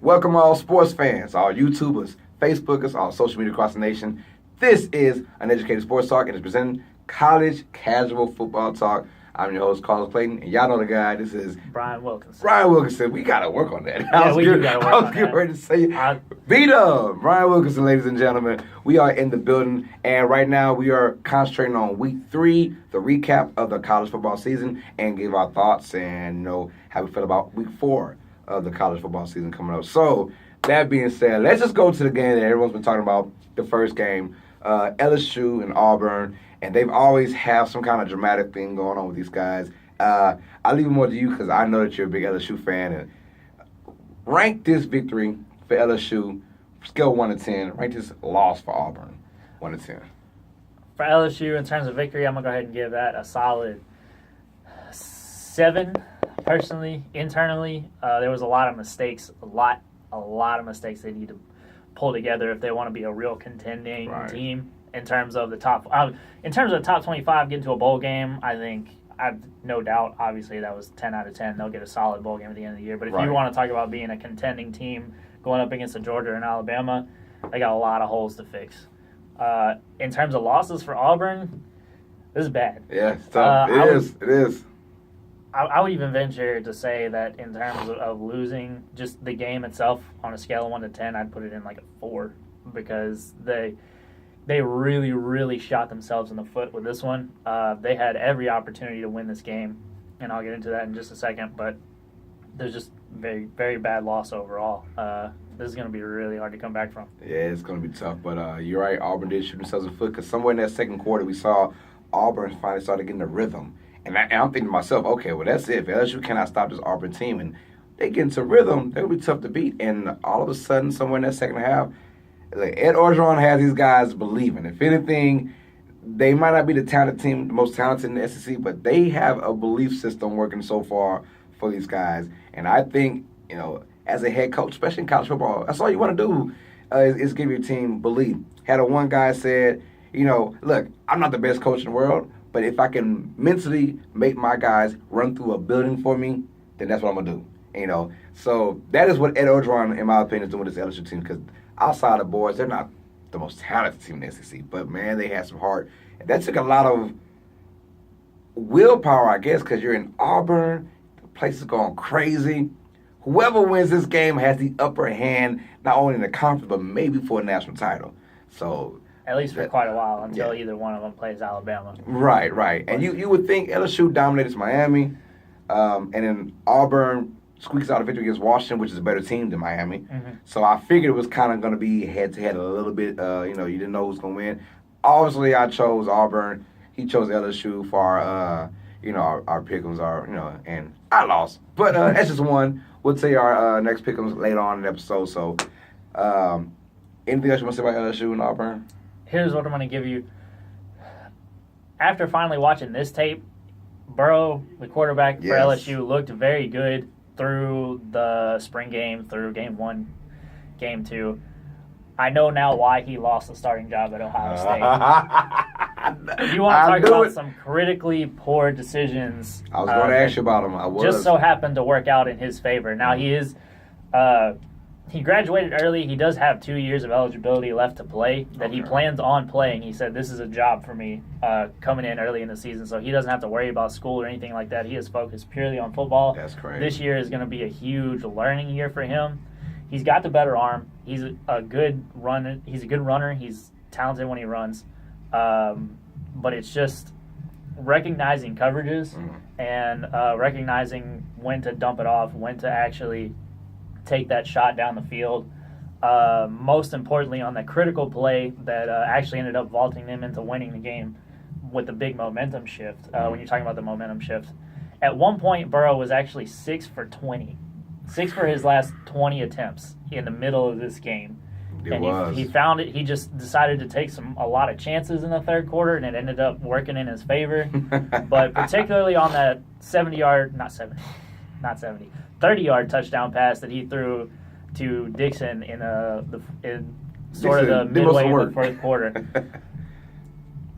Welcome all sports fans, all YouTubers, Facebookers, all social media across the nation. This is Uneducated Sports Talk and it's presenting College Casual Football Talk. I'm your host, Clayton, and y'all know the guy. This is Brian Wilkinson. Brian Wilkinson. We got to work on that. Yeah, we do got to work on that. I was getting ready to say, beat up. Brian Wilkinson, ladies and gentlemen. We are in the building, and right now we are concentrating on week 3, the recap of the college football season, and give our thoughts and, how we feel about week 4 of the college football season coming up. So, that being said, let's just go to the game that everyone's been talking about, the first game, LSU and Auburn, and they've always have some kind of dramatic thing going on with these guys. I'll leave it more to you because I know that you're a big LSU fan. And rank this victory for LSU, scale 1 to 10. Rank this loss for Auburn, 1 to 10. For LSU, in terms of victory, I'm going to go ahead and give that a solid 7. Personally, internally, there was a lot of mistakes, a lot of mistakes they need to pull together if they want to be a real contending team in terms of the top. In terms of the top 25, getting to a bowl game, I think I've no doubt. Obviously, that was 10 out of 10. They'll get a solid bowl game at the end of the year. But if you want to talk about being a contending team going up against Georgia and Alabama, they got a lot of holes to fix. In terms of losses for Auburn, this is bad. Yeah, it's tough. It is. I would even venture to say that in terms of losing just the game itself on a scale of 1 to 10, I'd put it in like a 4 because they really, really shot themselves in the foot with this one. They had every opportunity to win this game, and I'll get into that in just a second, but there's just very, very bad loss overall. This is going to be really hard to come back from. Yeah, it's going to be tough, but you're right. Auburn did shoot themselves in the foot because somewhere in that second quarter we saw Auburn finally started getting the rhythm. And I'm thinking to myself, okay, well, that's it. If LSU cannot stop this Auburn team and they get into rhythm, they're going to be tough to beat. And all of a sudden, somewhere in that second half, like Ed Orgeron has these guys believing. If anything, they might not be the talented team, the most talented in the SEC, but they have a belief system working so far for these guys. And I think, as a head coach, especially in college football, that's all you want to do is give your team belief. Had one guy said, look, I'm not the best coach in the world, but if I can mentally make my guys run through a building for me, then that's what I'm going to do. So that is what Ed Orgeron, in my opinion, is doing with this LSU team because outside the boys, they're not the most talented team in the SEC, but, man, they had some heart. And that took a lot of willpower, I guess, because you're in Auburn. The place is going crazy. Whoever wins this game has the upper hand, not only in the conference, but maybe for a national title. So at least for quite a while until either one of them plays Alabama. Right. And you would think LSU dominates Miami, and then Auburn squeaks out a victory against Washington, which is a better team than Miami. Mm-hmm. So I figured it was kind of going to be head-to-head a little bit. You didn't know who's going to win. Obviously, I chose Auburn. He chose LSU for our pick'ems, and I lost. But that's just one. We'll tell you our next pick'ems later on in the episode. So anything else you want to say about LSU and Auburn? Here's what I'm going to give you. After finally watching this tape, Burrow, the quarterback for LSU, looked very good through the spring game, through game 1, game 2. I know now why he lost the starting job at Ohio State. If you want to talk about some critically poor decisions, I was going to ask you about him. Just so happened to work out in his favor. Now he is... he graduated early. He does have 2 years of eligibility left to play that he plans on playing. He said, this is a job for me coming in early in the season, so he doesn't have to worry about school or anything like that. He is focused purely on football. That's crazy. This year is going to be a huge learning year for him. He's got the better arm. He's a good runner. He's a good runner. He's talented when he runs. But it's just recognizing coverages and recognizing when to dump it off, when to actually take that shot down the field. Most importantly, on that critical play that actually ended up vaulting them into winning the game with the big momentum shift. When you're talking about the momentum shift, at one point Burrow was actually 6 for 20, 6 for his last 20 attempts in the middle of this game. He found it. He just decided to take a lot of chances in the third quarter, and it ended up working in his favor. But particularly on that 30-yard touchdown pass that he threw to Dixon in sort of the midway of the fourth quarter.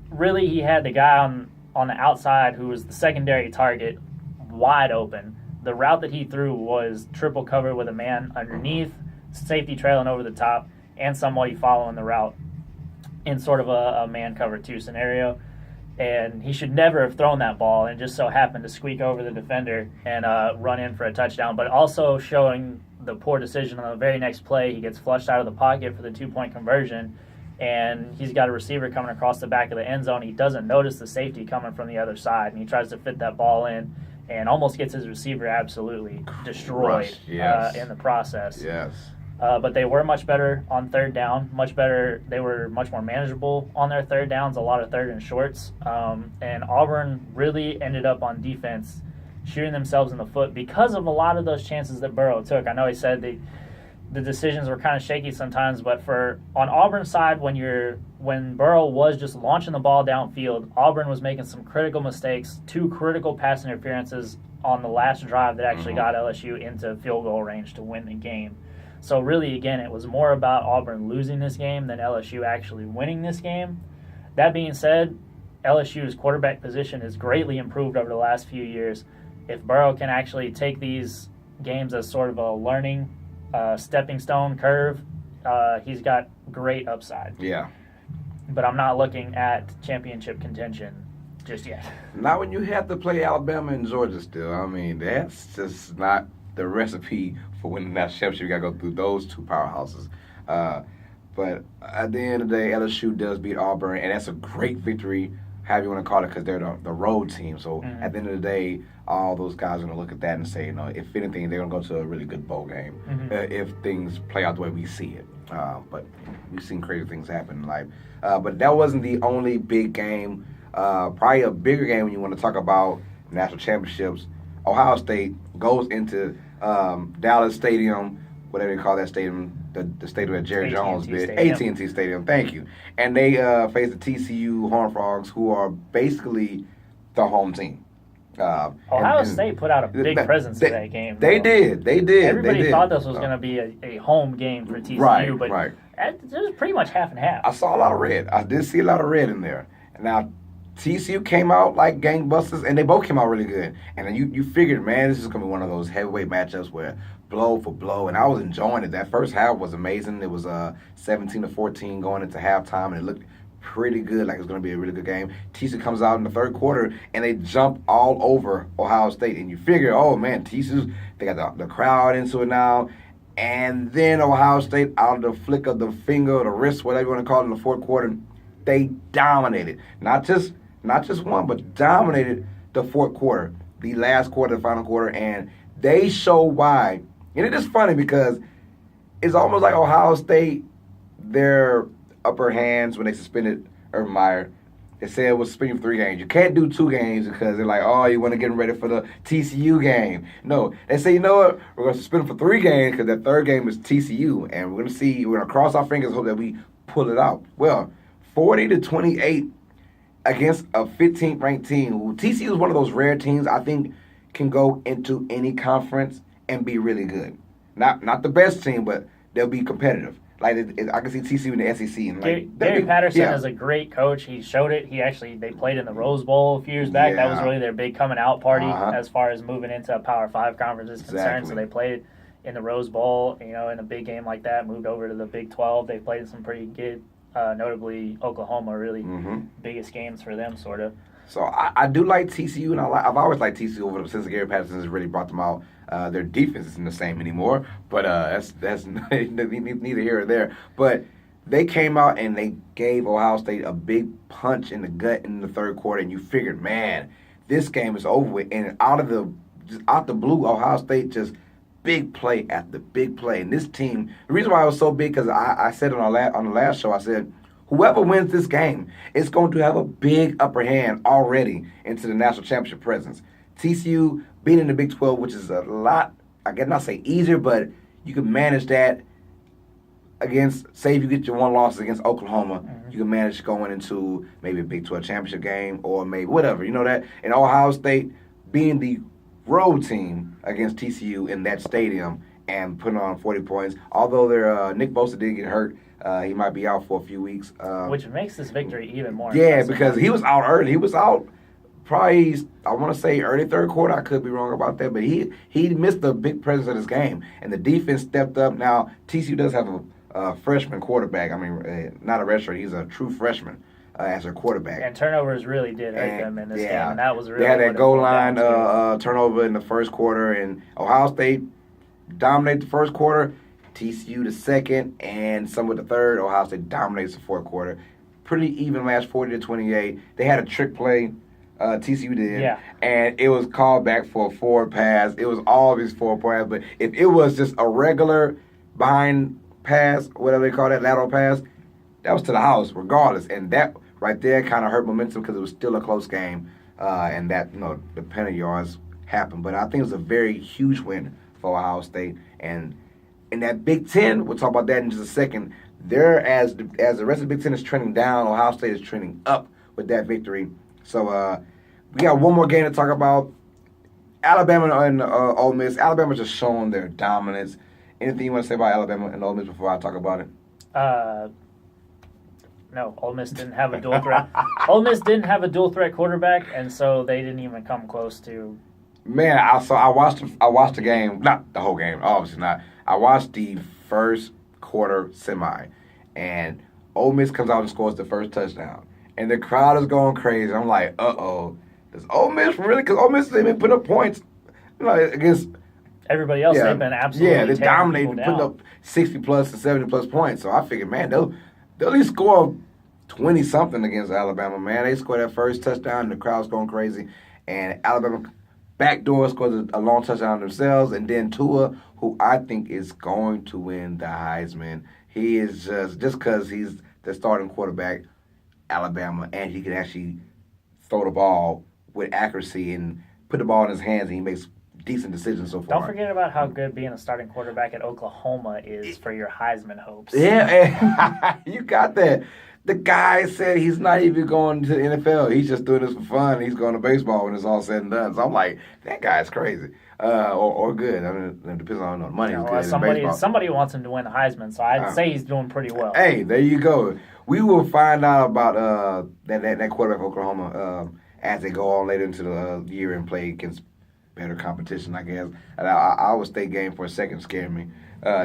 Really, he had the guy on the outside who was the secondary target wide open. The route that he threw was triple cover with a man underneath. safety trailing over the top and somebody following the route in sort of a man cover 2 scenario. And he should never have thrown that ball and just so happened to squeak over the defender and run in for a touchdown. But also showing the poor decision on the very next play, he gets flushed out of the pocket for the 2-point conversion, and he's got a receiver coming across the back of the end zone. He doesn't notice the safety coming from the other side, and he tries to fit that ball in and almost gets his receiver absolutely destroyed in the process. Yes. But they were much better on third down, much better. They were much more manageable on their third downs, a lot of third and shorts. And Auburn really ended up on defense shooting themselves in the foot because of a lot of those chances that Burrow took. I know he said the decisions were kind of shaky sometimes, but on Auburn's side, when Burrow was just launching the ball downfield, Auburn was making some critical mistakes, 2 critical pass interferences on the last drive that actually got LSU into field goal range to win the game. So really, again, it was more about Auburn losing this game than LSU actually winning this game. That being said, LSU's quarterback position has greatly improved over the last few years. If Burrow can actually take these games as sort of a learning stepping stone curve, he's got great upside. Yeah. But I'm not looking at championship contention just yet. Not when you have to play Alabama and Georgia still. I mean, that's just not the recipe for winning that championship. You got to go through those 2 powerhouses. But at the end of the day, LSU does beat Auburn, and that's a great victory, however you want to call it, because they're the road team. So at the end of the day, all those guys are going to look at that and say, if anything, they're going to go to a really good bowl game if things play out the way we see it. But we've seen crazy things happen in life. But that wasn't the only big game. Probably a bigger game when you want to talk about national championships. Ohio State goes into Dallas Stadium, whatever they call that stadium, the stadium that Jerry Jones did, AT&T Stadium, thank you. And they face the TCU Horned Frogs, who are basically the home team. Ohio State put out a big presence in that game. They did. Everybody thought this was going to be a home game for TCU, but it was pretty much half and half. I saw a lot of red. I did see a lot of red in there. Now, TCU came out like gangbusters, and they both came out really good. And then you figured, man, this is going to be one of those heavyweight matchups where blow for blow, and I was enjoying it. That first half was amazing. It was 17-14 going into halftime, and it looked pretty good, like it was going to be a really good game. TCU comes out in the third quarter, and they jump all over Ohio State, and you figure, oh, man, TCU, they got the crowd into it now. And then Ohio State, out of the flick of the finger or the wrist, whatever you want to call it, in the fourth quarter, they dominated. Not just one, but dominated the fourth quarter, the last quarter, the final quarter, and they show why. And it is funny because it's almost like Ohio State, their upper hands when they suspended Urban Meyer. They said it was suspended for 3 games. You can't do 2 games because they're like, oh, you want to get them ready for the TCU game. No, they say, you know what? We're going to suspend them for 3 games because that third game is TCU, and we're going to cross our fingers and hope that we pull it out. Well, 40-28 against a 15th ranked team. TCU is one of those rare teams I think can go into any conference and be really good. Not the best team, but they'll be competitive. Like I can see TCU in the SEC. And Gary Patterson is a great coach. He showed it. They played in the Rose Bowl a few years back. That was really their big coming out party as far as moving into a Power 5 conference is concerned. So they played in the Rose Bowl, in a big game like that, moved over to the Big 12. They played in some pretty good, notably Oklahoma, really biggest games for them, sort of. So I do like TCU, and I've always liked TCU over them since Gary Patterson has really brought them out. Their defense isn't the same anymore, but that's neither here or there. But they came out and they gave Ohio State a big punch in the gut in the third quarter, and you figured, man, this game is over with. And out the blue, Ohio State just big play after big play. And this team, the reason why it was so big, because I said on the last show, I said, whoever wins this game is going to have a big upper hand already into the national championship presence. TCU being in the Big 12, which is a lot, I guess not say easier, but you can manage that against, say if you get your one loss against Oklahoma, you can manage going into maybe a Big 12 championship game or maybe whatever, that. And Ohio State being the road team against TCU in that stadium and putting on 40 points, although their Nick Bosa did get hurt. He might be out for a few weeks. Which makes this victory even more impressive. Because he was out early. He was out probably, I want to say early third quarter. I could be wrong about that, but he missed a big presence of this game, and the defense stepped up. Now TCU does have a freshman quarterback. I mean, not a redshirt. He's a true freshman as their quarterback. And turnovers really did hurt them in this game, and that was really they had that goal line to. turnover in the first quarter, and Ohio State dominated the first quarter. TCU the second, and some with the third. Ohio State dominates the fourth quarter. Pretty even match, 40-28. They had a trick play. TCU did, and it was called back for a forward pass. It was all these forward pass, but if it was just a regular behind pass, whatever they call that, lateral pass, that was to the house regardless. And that right there kind of hurt momentum because it was still a close game, and that the penalty yards happened. But I think it was a very huge win for Ohio State. And in that Big Ten, we'll talk about that in just a second. There, as the rest of the Big Ten is trending down, Ohio State is trending up with that victory. So we got one more game to talk about. Alabama and Ole Miss. Alabama just showing their dominance. Anything you want to say about Alabama and Ole Miss before I talk about it? No, Ole Miss didn't have a dual threat. Ole Miss didn't have a dual threat quarterback, and so they didn't even come close to. Man, I watched the game, not the whole game, obviously not. I watched the first quarter semi, and Ole Miss comes out and scores the first touchdown. And the crowd is going crazy. I'm like, uh-oh. Does Ole Miss really? Because Ole Miss, they've been putting up points against everybody else. They've been absolutely they're dominating, putting up 60-plus to 70-plus points. So I figured, man, they'll at least score 20-something against Alabama, man. They scored that first touchdown, and the crowd's going crazy. And Alabama backdoor scores a long touchdown themselves. And then Tua, who I think is going to win the Heisman. He is just because he's the starting quarterback, Alabama, and he can actually throw the ball with accuracy and put the ball in his hands, and he makes decent decisions so far. Don't forget about how good being a starting quarterback at Oklahoma is for your Heisman hopes. Yeah, you got that. The guy said he's not even going to the NFL. He's just doing this for fun. He's going to baseball when it's all said and done. So I'm like, that guy's crazy. Or good. I mean, it depends on the money. Somebody wants him to win the Heisman, so I'd say he's doing pretty well. Hey, there you go. We will find out about that quarterback of Oklahoma as they go on later into the year and play against better competition, I guess. And Iowa State game for a second scared me,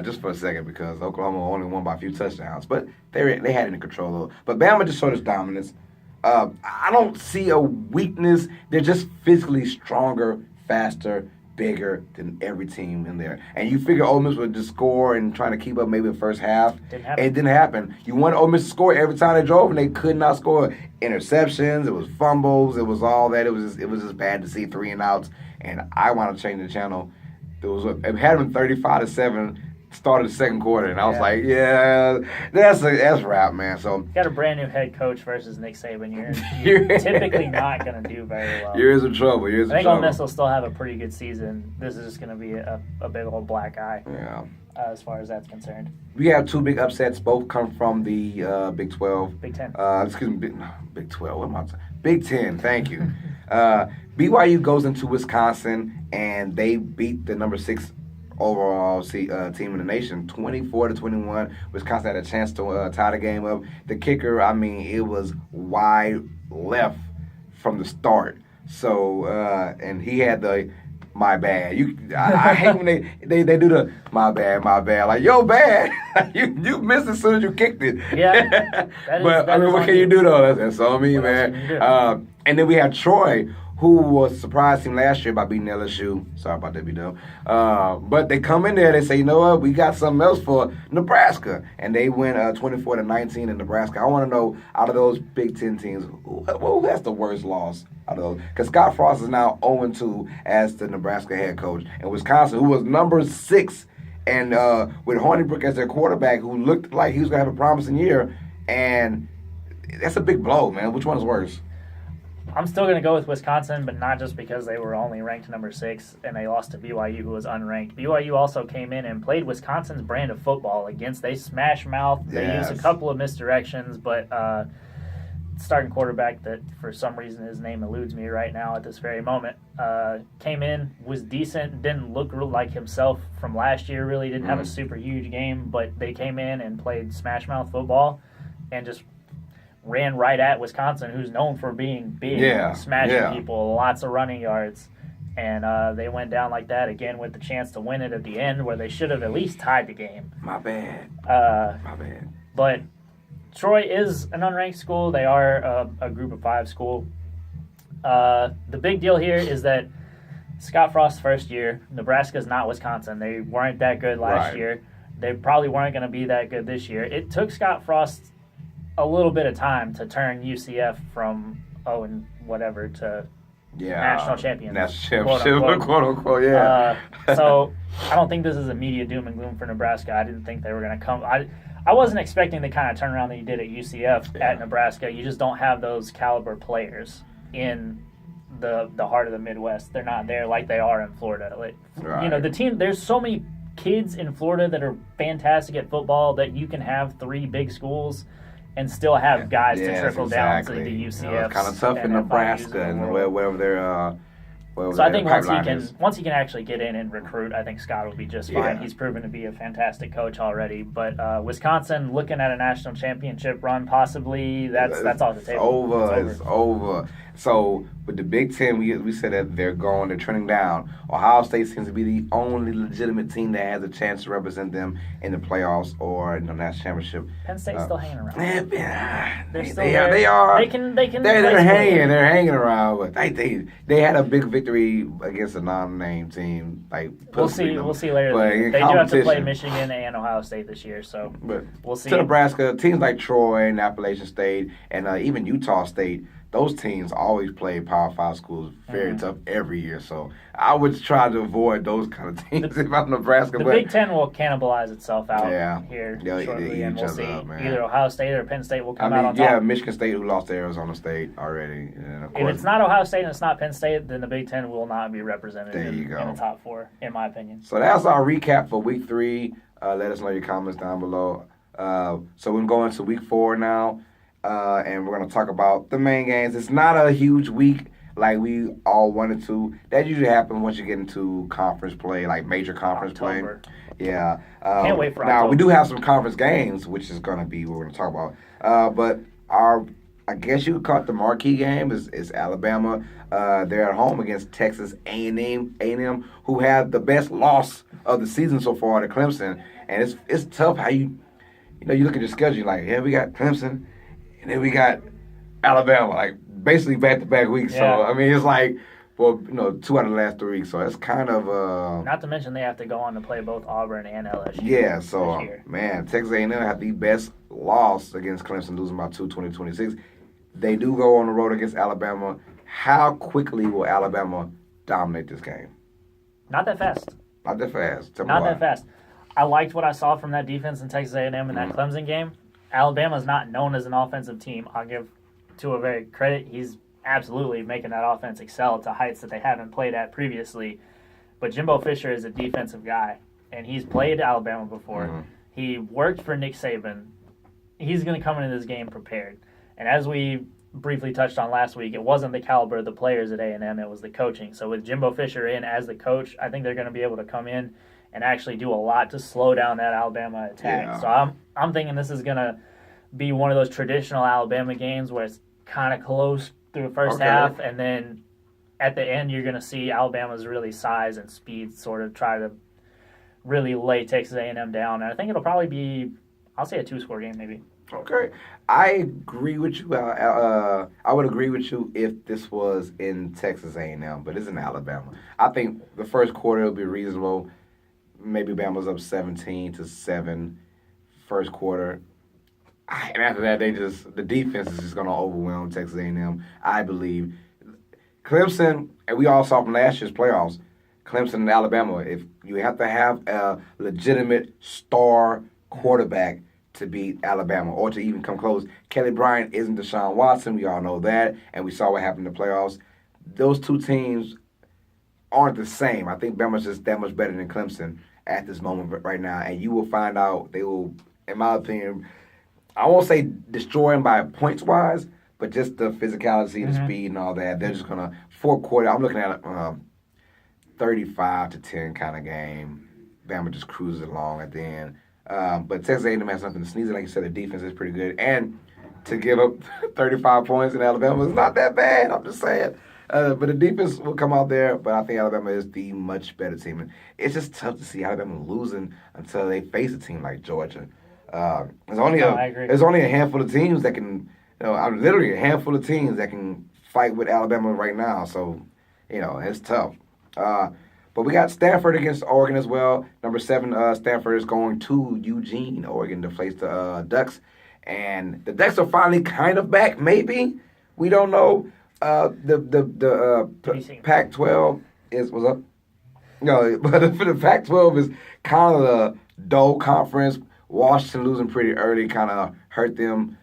just for a second, because Oklahoma only won by a few touchdowns. But they had it in control of it. But Bama just showed its dominance. I don't see a weakness. They're just physically stronger, faster, bigger than every team in there. And you figure Ole Miss would just score and trying to keep up maybe the first half. It didn't happen. You wanted Ole Miss to score every time they drove, and they could not score. Interceptions, it was fumbles, it was all that. It was just bad to see 3 and outs. And I want to change the channel. It had been 35-7. Started the second quarter, and I was like, yeah, that's rap, man. So you got a brand new head coach versus Nick Saban. You're typically not going to do very well. You're in trouble. I think Ole Miss will still have a pretty good season. This is just going to be a big old black eye. Yeah. As far as that's concerned. We have 2 big upsets. Both come from the Big 12. Big 10. Excuse me, Big 12. What am I saying? Big 10. Thank you. BYU goes into Wisconsin, and they beat the number 6 overall team in the nation, 24-21. Wisconsin had a chance to tie the game up. The kicker, I mean, it was wide left from the start. So, and he had the my bad. I hate when they do the my bad. Like, yo, bad. you missed as soon as you kicked it. Yeah. But I mean, what can you do though? That's on me, man. And then we have Troy, who was surprised team last year by beating LSU. Sorry about that, B-Dub. But they come in there, they say, you know what, we got something else for Nebraska. And they win 24-19 in Nebraska. I want to know, out of those Big Ten teams, who has the worst loss out of those? Because Scott Frost is now 0-2 as the Nebraska head coach. And Wisconsin, who was number 6, and with Hornibrook as their quarterback, who looked like he was going to have a promising year. And that's a big blow, man. Which one is worse? I'm still going to go with Wisconsin, but not just because they were only ranked number 6 and they lost to BYU, who was unranked. BYU also came in and played Wisconsin's brand of football against. They smash mouth. They used a couple of misdirections, but starting quarterback that for some reason his name eludes me right now at this very moment, came in, was decent, didn't look like himself from last year, really didn't have a super huge game, but they came in and played smash mouth football and just ran right at Wisconsin, who's known for being big, smashing people, lots of running yards. And they went down like that again with the chance to win it at the end, where they should have at least tied the game. My bad. But Troy is an unranked school. They are a group of 5 school. The big deal here is that Scott Frost's first year, Nebraska's not Wisconsin. They weren't that good last year. They probably weren't going to be that good this year. It took Scott Frost a little bit of time to turn UCF from and whatever to national champions. National championship, quote unquote, so I don't think this is immediate doom and gloom for Nebraska. I didn't think they were going to come. I wasn't expecting the kind of turnaround that you did at UCF at Nebraska. You just don't have those caliber players in the heart of the Midwest. They're not there like they are in Florida. The team. There's so many kids in Florida that are fantastic at football that you can have 3 big schools and still have guys to trickle down to the UCF. It's kind of tough in Nebraska and wherever they're. So I think once he can actually get in and recruit, I think Scott will be just fine. He's proven to be a fantastic coach already. But Wisconsin looking at a national championship run, possibly that's off the table. It's over. So with the Big Ten, we said that they're trending down. Ohio State seems to be the only legitimate team that has a chance to represent them in the playoffs or in the national championship. Penn State's still hanging around. They're still there. They are. They can. They're hanging. They're hanging around. But they had a big victory against a non-name team. We'll see later. They do have to play Michigan and Ohio State this year, so we'll see. To Nebraska, teams like Troy and Appalachian State and even Utah State. Those teams always play Power 5 schools very tough every year. So I would try to avoid those kind of teams if I'm Nebraska. The Big Ten will cannibalize itself out here shortly, and we'll see. Either Ohio State or Penn State will come out on top. Yeah, Michigan State, who lost to Arizona State already. And of course, if it's not Ohio State and it's not Penn State, then the Big Ten will not be represented in the top 4, in my opinion. So that's our recap for Week 3. Let us know your comments down below. So we're going to Week 4 now. And we're going to talk about the main games. It's not a huge week like we all wanted to. That usually happens once you get into conference play, like major conference play. Yeah. Can't wait for Now, we do have some conference games, which is going to be what we're going to talk about. But I guess you could call it the marquee game is Alabama. They're at home against Texas A&M, who had the best loss of the season so far to Clemson. And it's tough how you look at your schedule, like, we got Clemson. And then we got Alabama, basically back-to-back weeks. Yeah. So, I mean, it's 2 out of the last 3 weeks. So, it's kind of... Not to mention they have to go on to play both Auburn and LSU. Yeah, so, man, Texas A&M had the best loss against Clemson, losing by 20-26. They do go on the road against Alabama. How quickly will Alabama dominate this game? Not that fast. Not that fast. Not that fast. I liked what I saw from that defense in Texas A&M in that Clemson game. Alabama's not known as an offensive team. I'll give Tua very credit. He's absolutely making that offense excel to heights that they haven't played at previously. But Jimbo Fisher is a defensive guy, and he's played Alabama before. Mm-hmm. He worked for Nick Saban. He's going to come into this game prepared. And as we briefly touched on last week, it wasn't the caliber of the players at A&M, it was the coaching. So with Jimbo Fisher in as the coach, I think they're going to be able to come in and actually do a lot to slow down that Alabama attack. Yeah. So I'm thinking this is going to be one of those traditional Alabama games where it's kind of close through the first half, and then at the end you're going to see Alabama's really size and speed sort of try to really lay Texas A&M down. And I think it'll probably be, I'll say a 2-score game maybe. Okay. I agree with you. I would agree with you if this was in Texas A&M, but it's in Alabama. I think the first quarter will be reasonable. Maybe Bama's up 17-7 first quarter. And after that, the defense is just going to overwhelm Texas A&M, I believe. Clemson, and we all saw from last year's playoffs, Clemson and Alabama, if you have to have a legitimate star quarterback to beat Alabama or to even come close. Kelly Bryant isn't Deshaun Watson. We all know that. And we saw what happened in the playoffs. Those two teams aren't the same. I think Bama's just that much better than Clemson at this moment right now. And you will find out they will, in my opinion, I won't say destroy them by points-wise, but just the physicality, the speed, and all that. They're just going to, fourth quarter, I'm looking at a 35-10 kind of game. Bama just cruises along at the end. But Texas A&M has something to sneeze at. Like you said, the defense is pretty good. And to give up 35 points in Alabama is not that bad. I'm just saying. But the defense will come out there, but I think Alabama is the much better team. And it's just tough to see Alabama losing until they face a team like Georgia. There's only a handful of teams that can, literally a handful of teams that can fight with Alabama right now. So, it's tough. But we got Stanford against Oregon as well. Number 7, Stanford is going to Eugene, Oregon, to face the Ducks. And the Ducks are finally kind of back, maybe. We don't know. The Pac-12 is what's up? No, but the Pac-12 is kind of the dull conference. Washington losing pretty early kind of hurt them.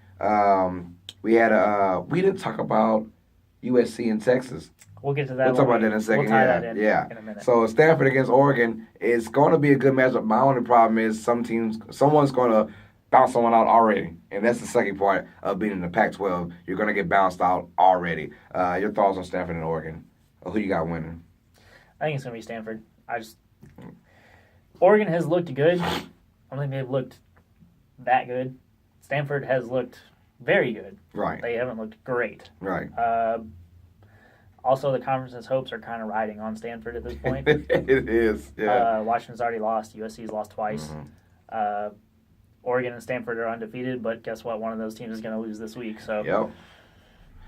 We didn't talk about USC and Texas. We'll get to that. We'll talk about that in a second. We'll tie that in a minute. So Stanford against Oregon is going to be a good matchup. My only problem is someone's going to bounce someone out already, and that's the second part of being in the Pac-12. You're going to get bounced out already. Your thoughts on Stanford and Oregon? Or who you got winning? I think it's going to be Stanford. Oregon has looked good. I don't think they've looked that good. Stanford has looked very good. Right. They haven't looked great. Right. Also, the conference's hopes are kind of riding on Stanford at this point. It is, yeah. Washington's already lost. USC's lost twice. Mm-hmm. Oregon and Stanford are undefeated, but guess what? One of those teams is going to lose this week. So,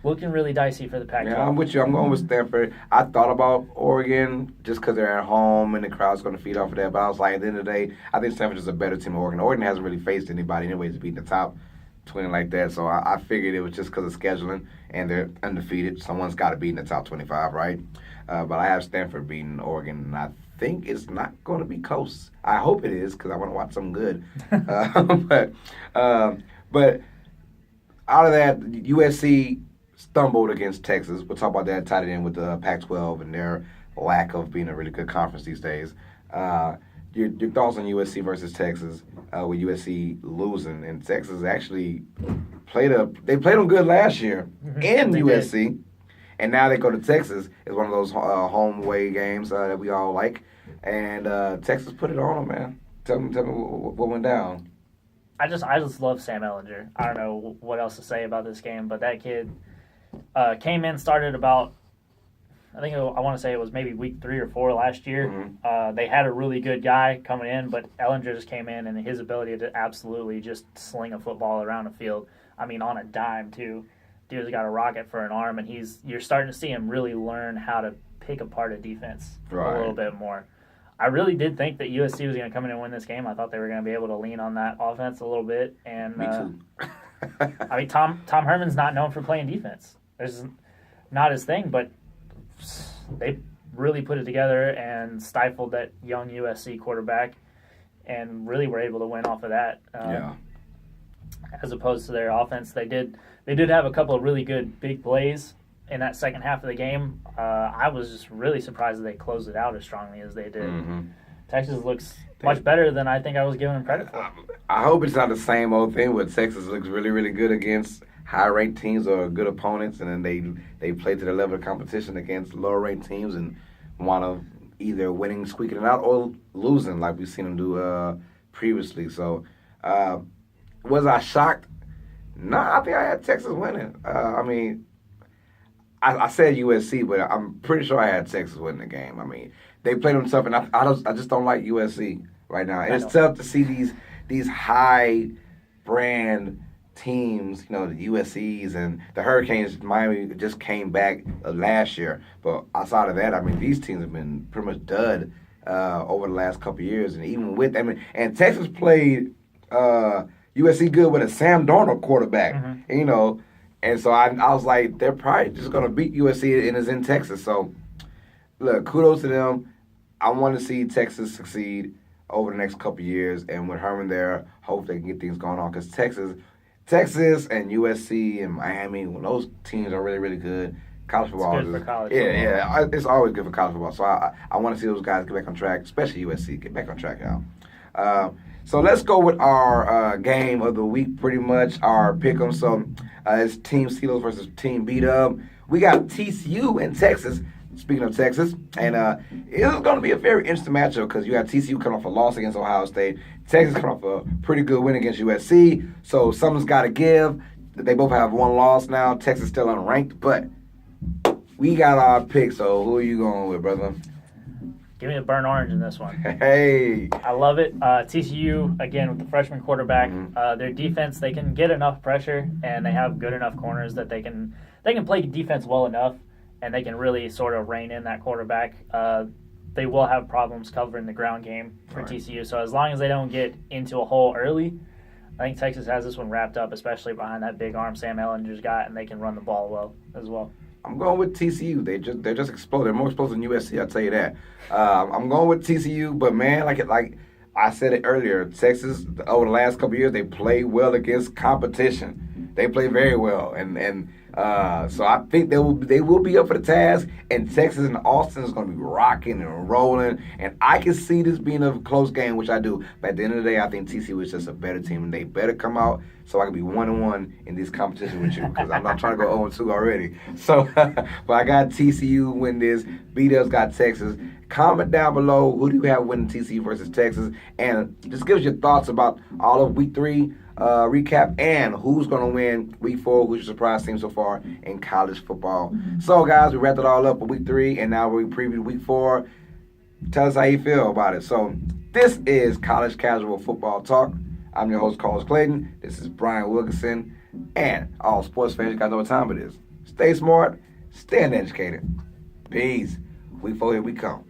looking really dicey for the Pac-12. Yeah, I'm with you. I'm going with Stanford. I thought about Oregon just because they're at home and the crowd's going to feed off of that. But I was like, at the end of the day, I think Stanford is a better team than Oregon. Oregon hasn't really faced anybody anyways to beat the top 20 like that. So I figured it was just because of scheduling, and they're undefeated. Someone's got to be in the top 25, right? But I have Stanford beating Oregon, and I think it's not going to be close. I hope it is because I want to watch something good. But out of that, USC stumbled against Texas. We'll talk about that, tied it in with the Pac-12 and their lack of being a really good conference these days. Your thoughts on USC versus Texas, with USC losing, and Texas actually played them good last year in USC, and now they go to Texas. It's one of those home away games that we all like, and Texas put it on them, man. Tell me what went down. I just love Sam Ehlinger. I don't know what else to say about this game, but that kid came in, started about, I want to say it was maybe week 3 or 4 last year. Mm-hmm. They had a really good guy coming in, but Ehlinger just came in, and his ability to absolutely just sling a football around the field, I mean, on a dime, too. Dude's got a rocket for an arm, and you're starting to see him really learn how to pick apart a defense a little bit more. I really did think that USC was going to come in and win this game. I thought they were going to be able to lean on that offense a little bit. And me too. I mean, Tom Herman's not known for playing defense. It's not his thing, but they really put it together and stifled that young USC quarterback, and really were able to win off of that. As opposed to their offense, they did have a couple of really good big plays in that second half of the game. I was just really surprised that they closed it out as strongly as they did. Mm-hmm. Texas looks much better than I think I was giving them credit for. I hope it's not the same old thing where Texas looks really, really good against high-ranked teams or good opponents, and then they play to the level of competition against lower-ranked teams and want to either winning, squeaking it out, or losing like we've seen them do previously. So was I shocked? No, I think I had Texas winning. I mean, I said USC, but I'm pretty sure I had Texas winning the game. I mean, they played them tough, and I just don't like USC right now. And it's tough to see these high brand teams, the USCs and the Hurricanes. Miami just came back last year, but outside of that, I mean, these teams have been pretty much dud over the last couple of years. And even with, and Texas played USC good with a Sam Darnold quarterback, mm-hmm. And so I was like, they're probably just going to beat USC, and it's in Texas. So, look, kudos to them. I want to see Texas succeed over the next couple of years, and with Herman there, hope they can get things going on, because Texas and USC and Miami, when those teams are really, really good, college football it's good for college football. Yeah, it's always good for college football. So I want to see those guys get back on track, especially USC, get back on track now. So let's go with our game of the week, pretty much, our pick 'em. So it's Team Steelers versus Team Beat Up. We got TCU and Texas, speaking of Texas, and it's going to be a very interesting matchup because you got TCU coming off a loss against Ohio State, Texas coming off a pretty good win against USC, so something's got to give. They both have one loss now. Texas still unranked, but we got our pick. So who are you going with, brother? Give me the burnt orange in this one. Hey. I love it. TCU, again, with the freshman quarterback, their defense, they can get enough pressure, and they have good enough corners that they can play defense well enough, and they can really sort of rein in that quarterback. They will have problems covering the ground game for TCU. So as long as they don't get into a hole early, I think Texas has this one wrapped up, especially behind that big arm Sam Ehlinger's got, and they can run the ball well as well. I'm going with TCU. They're just exploding. They're more explosive than USC. I'll tell you that. I'm going with TCU, but man, like I said it earlier, Texas over the last couple of years they play well against competition. They play very well, and so I think they will be up for the task. And Texas and Austin is going to be rocking and rolling, and I can see this being a close game, which I do. But at the end of the day, I think TCU is just a better team, and they better come out so I can be 1-1 in this competition with you, because I'm not trying to go 0-2 already. So, but I got TCU win this. B-Dubs got Texas. Comment down below, who do you have winning TCU versus Texas, and just give us your thoughts about all of Week 3 recap and who's going to win Week 4, who's your surprise team so far in college football. So, guys, we wrapped it all up for Week 3, and now we preview Week 4. Tell us how you feel about it. So, this is College Casual Football Talk. I'm your host, Carlos Clayton. This is Brian Wilkinson. And all sports fans, you guys know what time it is. Stay smart, stay uneducated. Peace. Week 4, here we come.